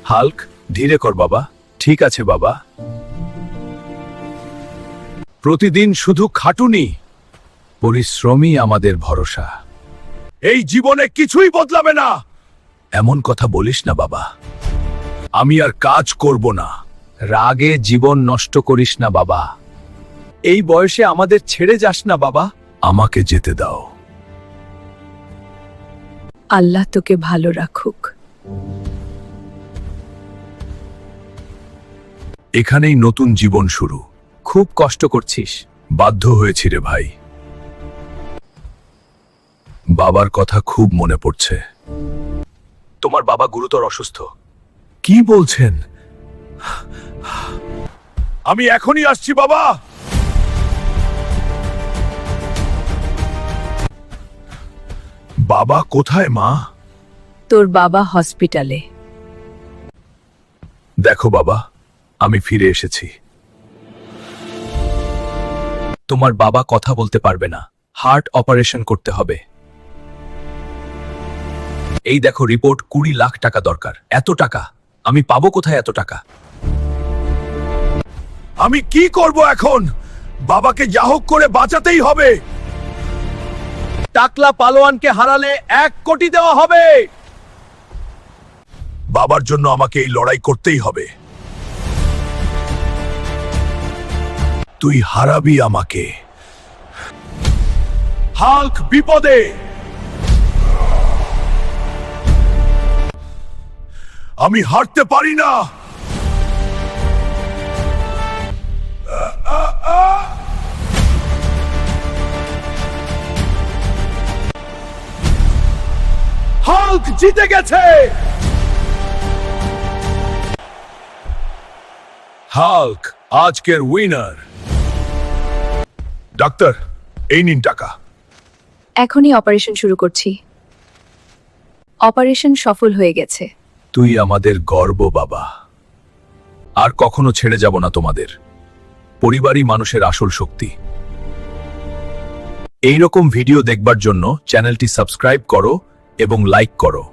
Hulk, ধীরে কর বাবা। ঠিক আছে বাবা। প্রতিদিন শুধু খাটুনি, পরিশ্রমই আমাদের ভরসা। এই জীবনে কিছুই বদলাবে না। এমন কথা বলিস না বাবা। আমি আর কাজ করব না। রাগে জীবন নষ্ট করিস না বাবা। এই বয়সে আমাদের ছেড়ে যাস না বাবা। আমাকে যেতে দাও। আল্লাহ তোকে ভালো রাখুক। এখানেই নতুন জীবন শুরু। খুব কষ্ট করছিস। বাধ্য হয়েছি রে ভাই। বাবার কথা খুব মনে পড়ছে। তোমার বাবা গুরুতর অসুস্থ। কি বলছেন? আমি এখনই আসছি বাবা। বাবা কোথায় মা? তোর বাবা হসপিটালে। দেখো বাবা, আমি ফিরে এসেছি। তোমার বাবা কথা বলতে পারবে না। হার্ট অপারেশন করতে হবে। এই দেখো রিপোর্ট, 20 লাখ টাকা দরকার। এত টাকা আমি পাবো কোথায়? এত টাকা আমি কি করব এখন? বাবাকে যা হোক করে বাঁচাতেই হবে। টাকলা পালোয়ানকে হারালে 1 কোটি দেওয়া হবে। বাবার জন্য আমাকে এই লড়াই করতেই হবে। তুই হারাবি আমাকে। হাল্ক বিপদে। আমি হারতে পারি না। হাল্ক জিতে গেছে। হাল্ক আজকের উইনার। ডাক্তার, এই নিন টাকা। এখনই অপারেশন শুরু করছি। অপারেশন সফল হয়ে গেছে। তুই আমাদের গর্ব বাবা। আর কখনো ছেড়ে যাব না তোমাদের। পরিবারই মানুষের আসল শক্তি। এই রকম ভিডিও দেখবার জন্য চ্যানেলটি সাবস্ক্রাইব করো এবং লাইক করো।